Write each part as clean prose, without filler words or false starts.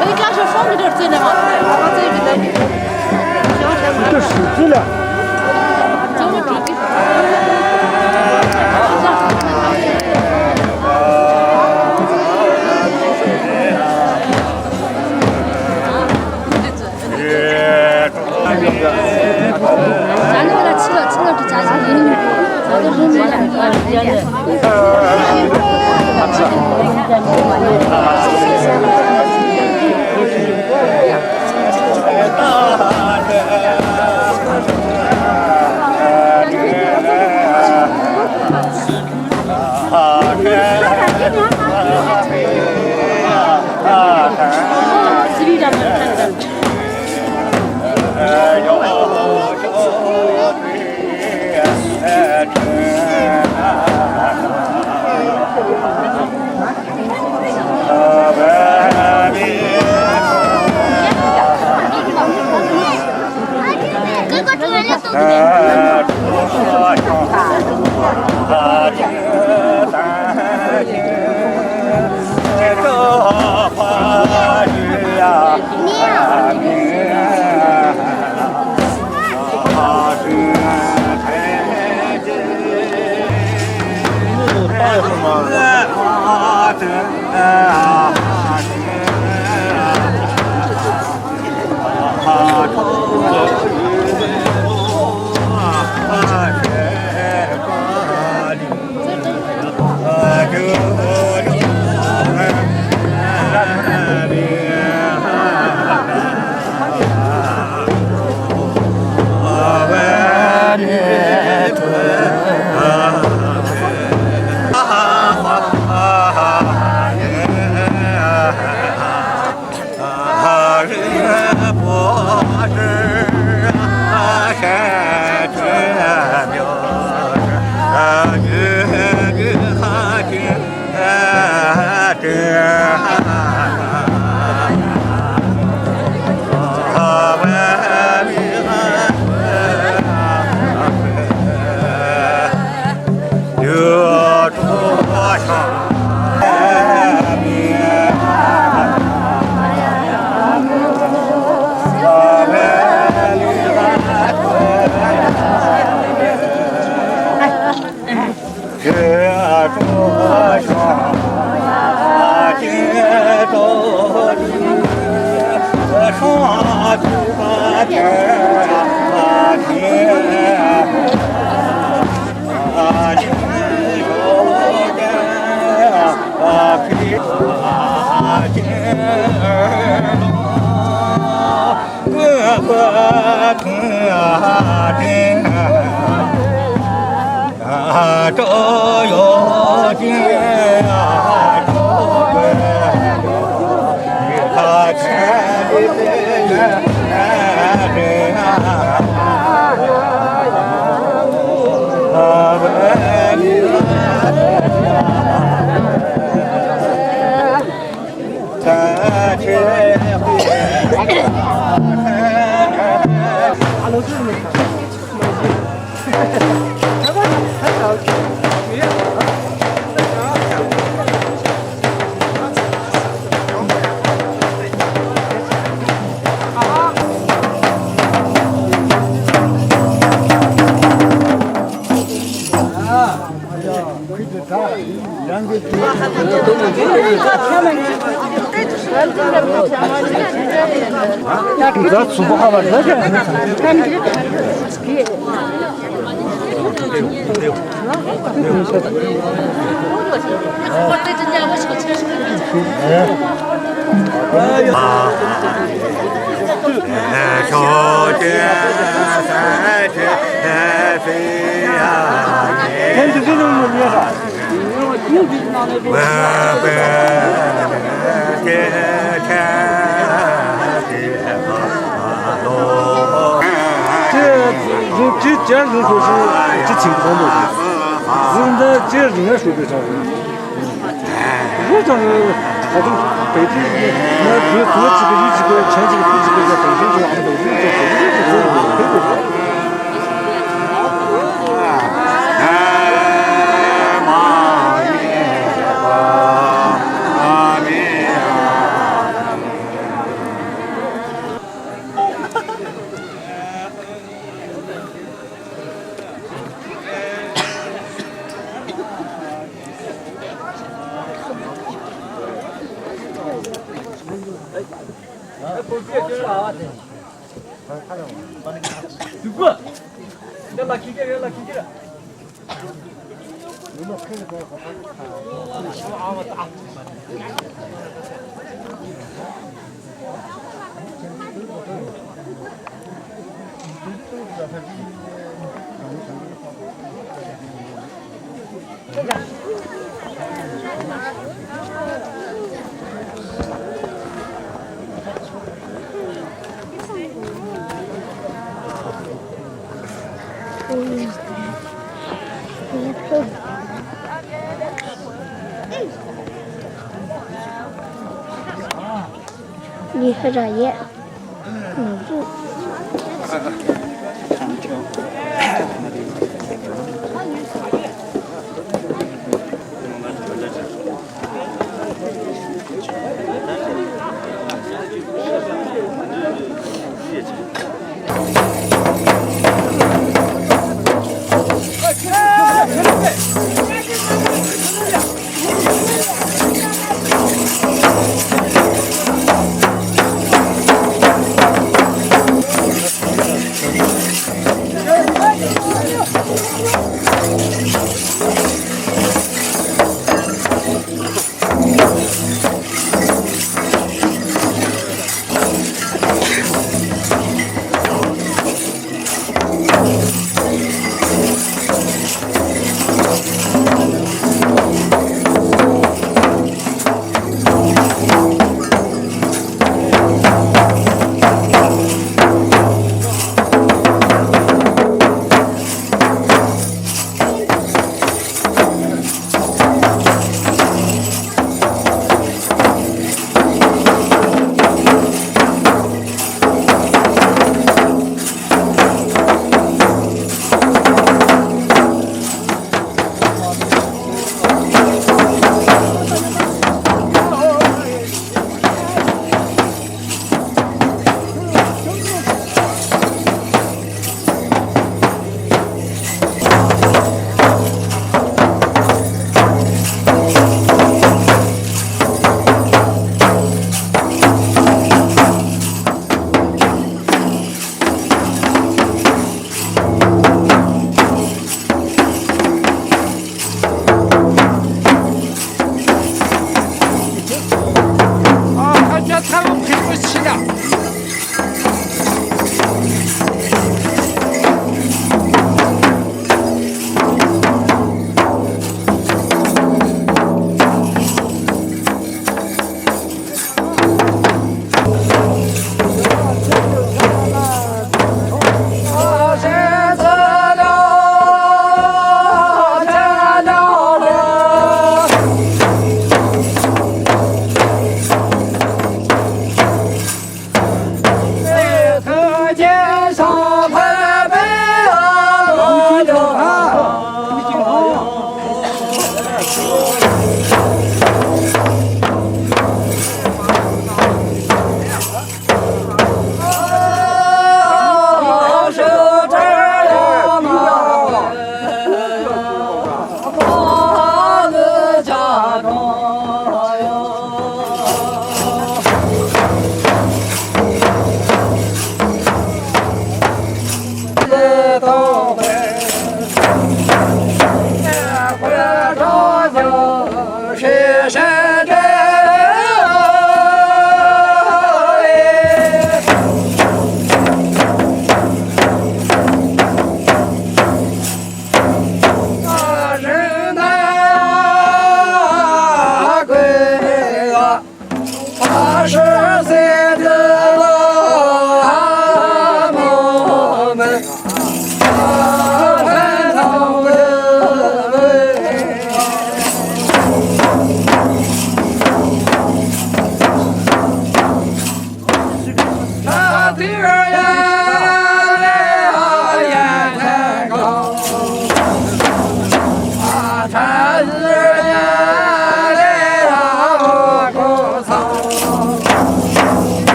这家是放着点进来嘛，把这个带你。这屎质量。就是这个。咱这个吃了就加起来，咱这是买나 수고하면 되게.这样人说是这挺不的，人家这人家说的啥？我讲是好像北京那多几个、有几个、前几个、后几个在北京这样的，我就你喝点烟，不。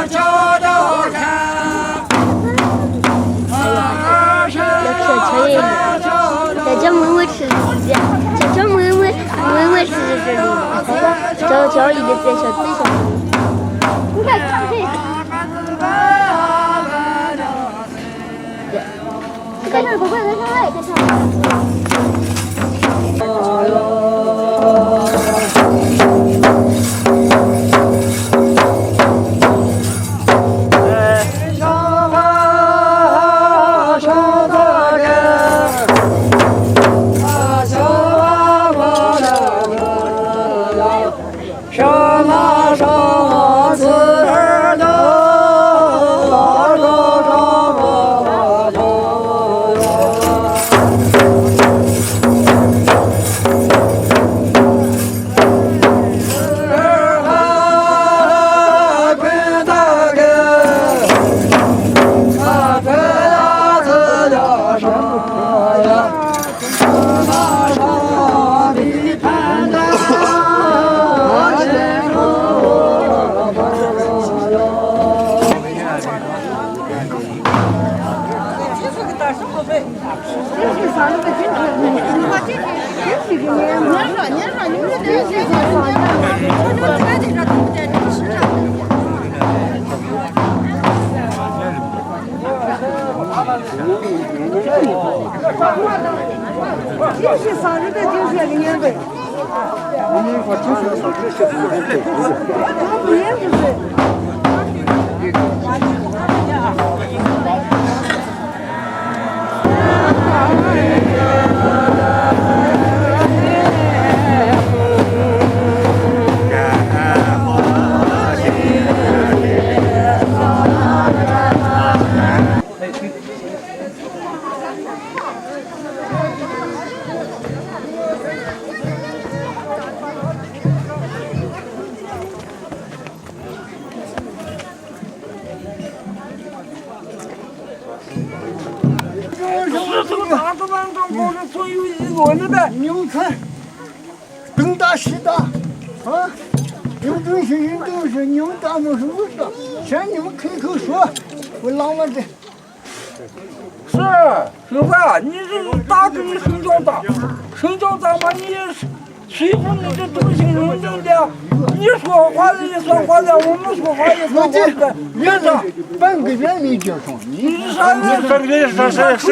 找找看。小一点，小最小。你看看这。快点，快点，快点，快就是上日的就是那个年代，我听说上这些他不也就是。你们看，东大西大，啊，有东西人都是你们大没什么事，像你们开口说，我浪漫的。是吧？你这大对你身教大，身教大嘛，你谁服你这东西认真的？你说话的也算话的，我们说话也算话的。院长，半个月没接上，你是啥人？半个月是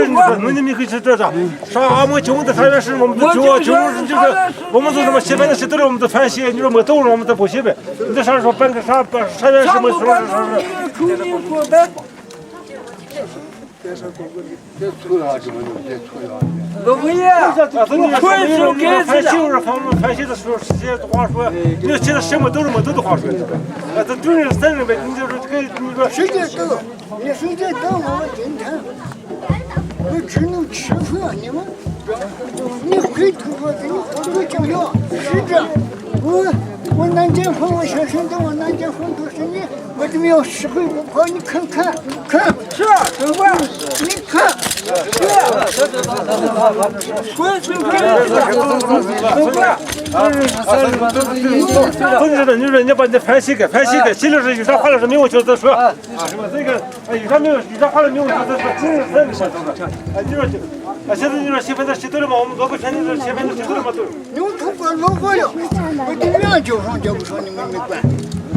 我们没可以这啥？啥俺们教的团员是我们都就是我们都他妈写班的写对了，我们都全写，你说没都我们都不写呗？你这啥说半个啥员什么说口音说的。不一样，快速改翻修是方面翻修的时候些话说，你说现在什么都是没都话说的，这对人三人呗，你就说这个你说谁家等，你谁家等我们今天，我只能吃饭，你们，你回头说给你多多讲讲，是这，我南京婚我先生的我南京婚都是你，我怎么要实惠不跑？你看，是，对吧？你看，快速改，对吧？总之呢，你说你把你翻写个，写了是有啥话了是没有就再说，是吧？这个有啥话了没有就再说，真是真的是，你说现在你说写分都写对了吗？我们做个全都写分都写对了吗？都。你们通过老过了，我这样交上交不上，你们没管。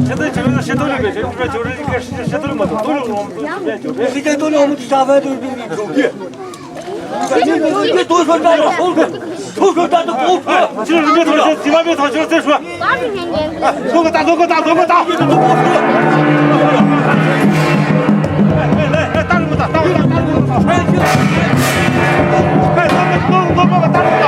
现在就是写对了呗，就是一个写对了嘛，都了我们都随便交。现在都让我们吃啥饭都是给你收费。你多说咱就收费，偷说咱都不付。就是别掏钱，几万别掏钱再说。做个大。来，大这么大，大。哎，我把大这么大。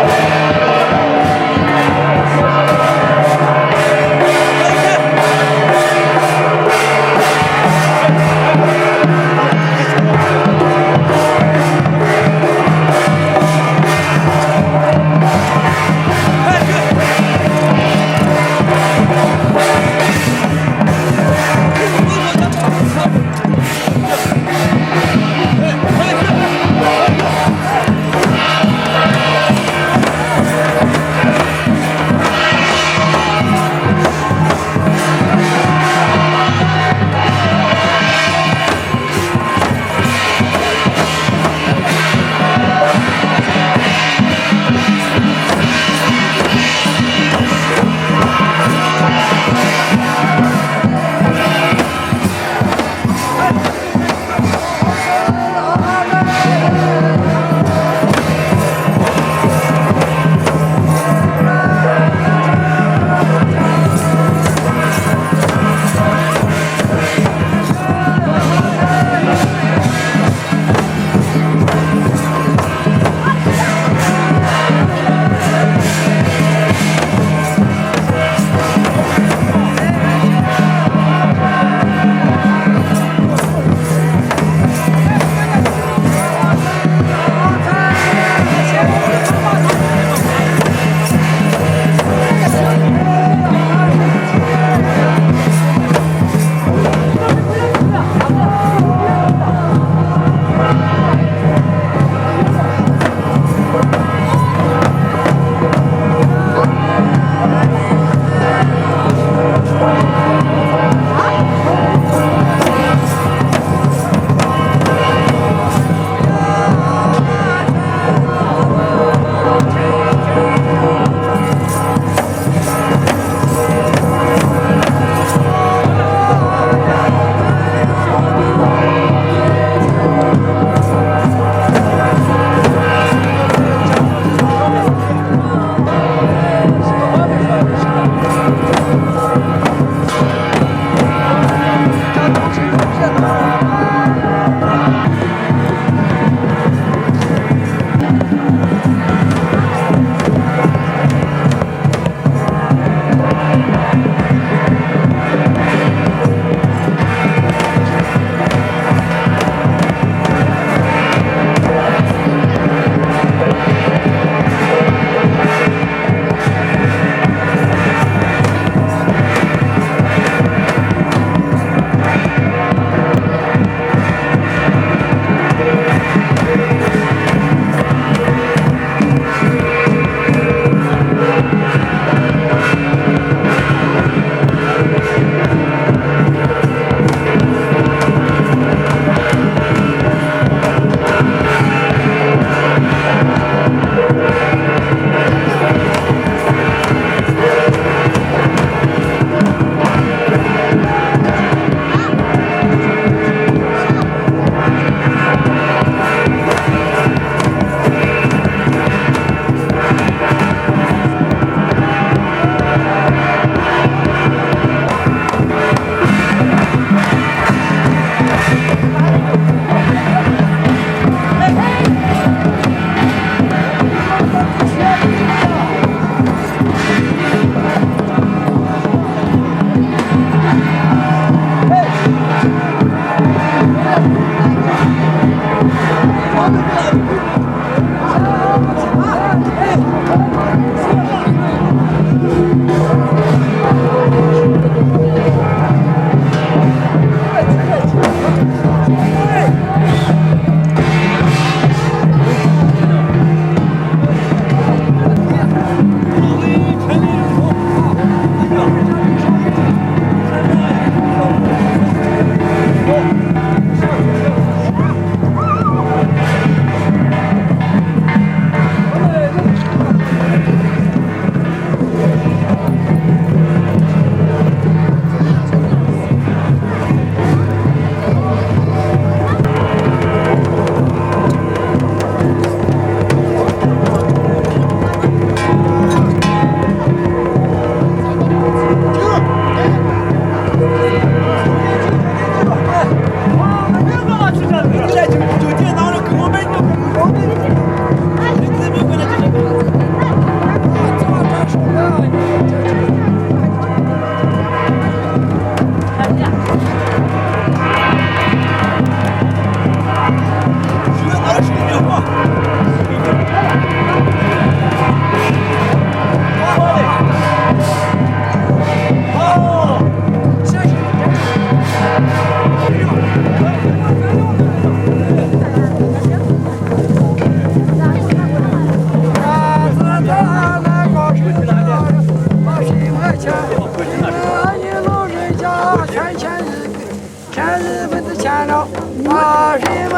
什么？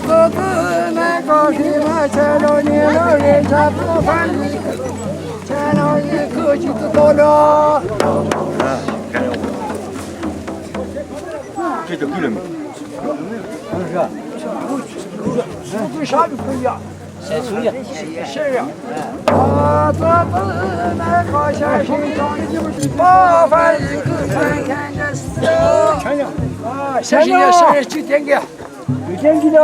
自那个什么，见着你老人家不烦你，见着一口气就到了。这就对了没？跟啥都不一样。是呀，我这不是那个小心脏，麻烦一个看看这事。啊，谢谢你生日9点给，9点给了，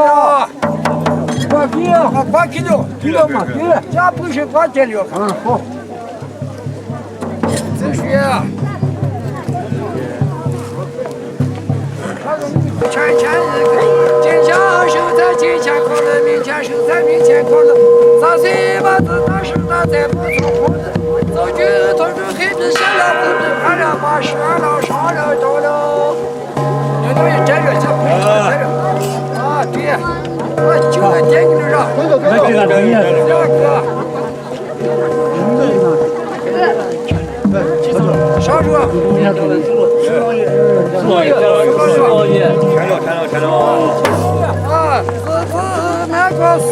挂给了，挂给了，给了嘛，给了，家不是挂给了。好。继续。全一个，今天手在今天考了，明天手在明天考了。3岁把子那手打在不出胡子，早就拖着黑子下了胡子，看了把学了上了到了。那东西摘了，这不是摘了。啊，对，我9个点给你上。啥时候？啊，那个四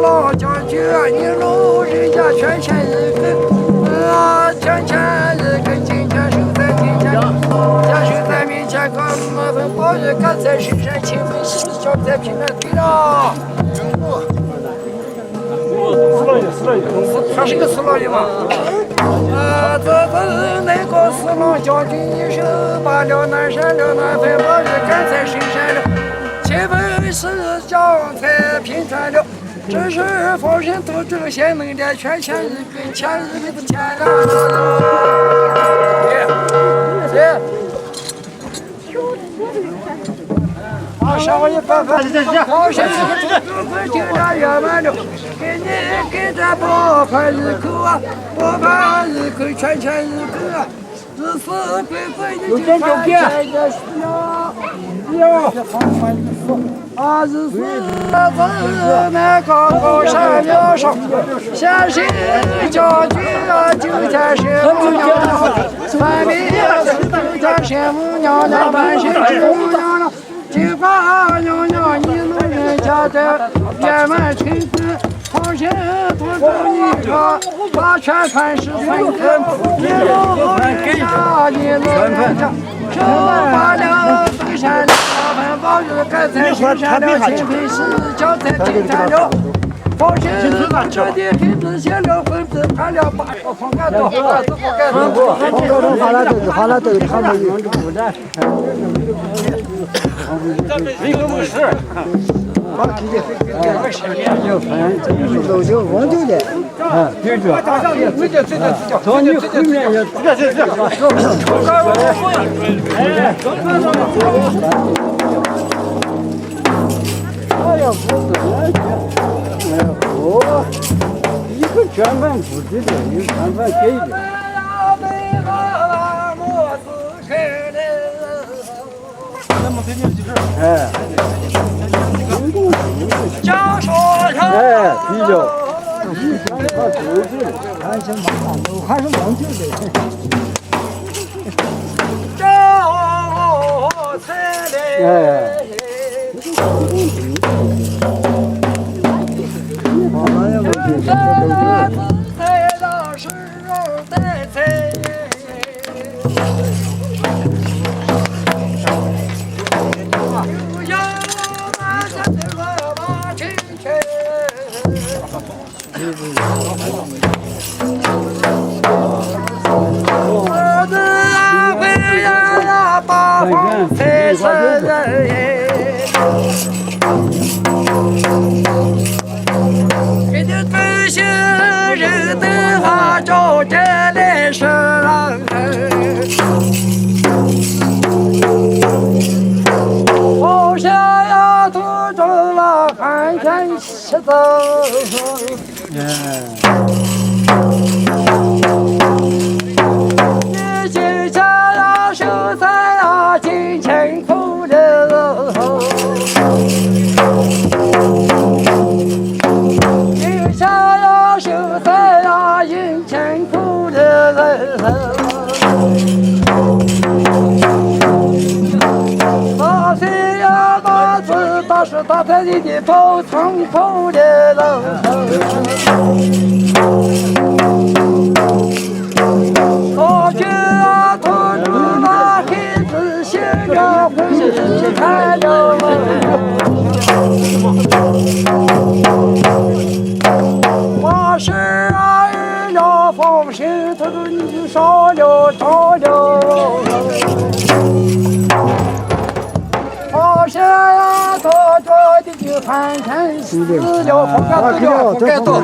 郎将军，你老人家全一个，啊，全一个，今天手在今天，家手在明天，干麻烦包日干在身上，清风洗脚在平安对了。他是个四郎爷嘛？这那个四郎将军一手把了南山了南分包日干在身上了，清风洗脚在平安了。这是方人都这个贤能的，全前一根前一个的前了。上我一办法，好些就让圆满了，给你给咱包饭一口啊，包饭一口，全一口啊，日死鬼鬼的就看见个需要，啊日死那个高山梁上，先是将军啊，就在神母娘娘，反面就在神母娘娘，半神母娘娘。金花娘娘，你老人家的圆满成子，好人多祝你长，把全传是孙子，你老人家，你老人家，手把了登山了，文宝日盖在深山了，清平是脚在金山了。好人这的黑子写了文字，判了8个方干多，好了，都他们用的不然。一个没事，老就我就的，对着，从你后面也哎呀，不是，一个全盘不值的，一个全盘给的。哎，哎，啤酒，还是往旧的。哎，我们也不去，给你分析人的话，照着来说。好像呀，途中了寒天起走。你今天呀，手在呀，金钱口里。你想呀，手在呀，银钱口里。大岁呀，大是大太阳的包仓包的人。大姐啊，他住那孩子心呀，欢喜去看了。我是啊，要放心，他说你上了当了。放下呀，他着的就看看死了，不该死了，不该倒。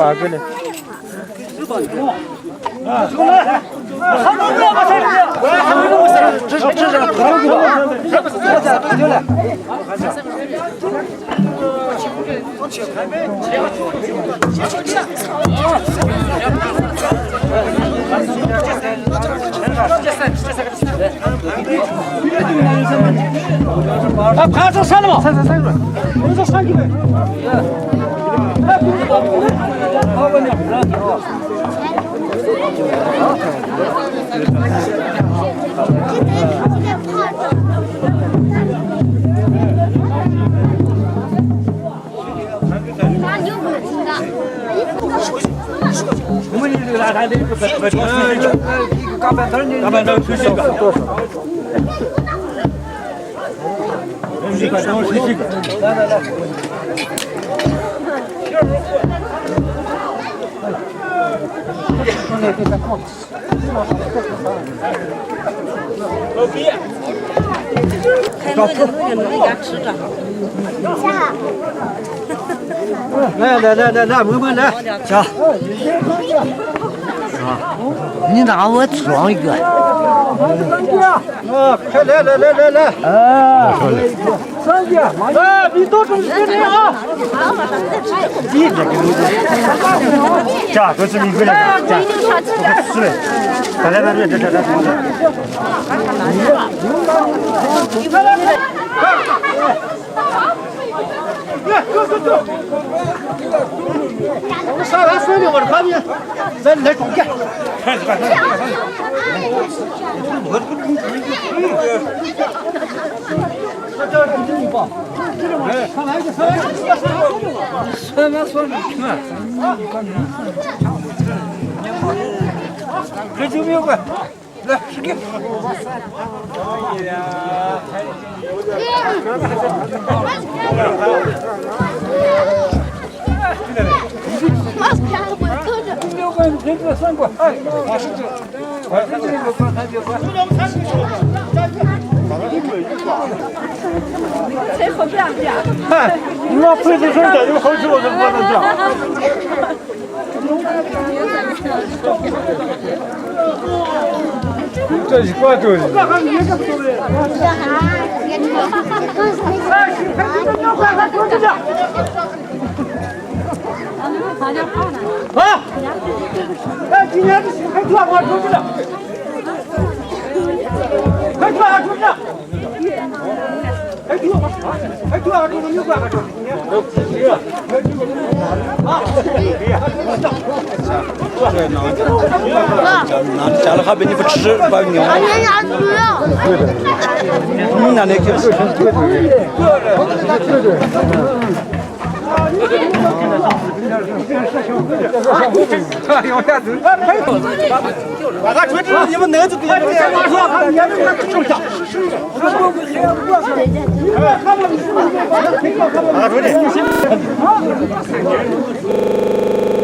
8个呢。啊，爬上山了吗？上，我这上去了。我们这个拉山的一个钢板凳，钢板凳20个，多少？1块钱10个，来。老弟，开那个弄一家吃着。来，妹妹来，行。你拿我装一个。快来！啊，3斤，哎，你多种1个啊！你这个价格是1个价，是，我上来水里，我这旁边来中间。这就明白，来10个。3块，哎，谁好这样讲？哎，你要配置成这就好吃，我就不能讲。这是关注的。啊！哎，今年还抓我出去了，还抓我出去了，还抓我出去，你抓我出去，今年都急了，拿下了还被你不吃，把你娘。你那个把他出去，你们能就别这样。把他出去。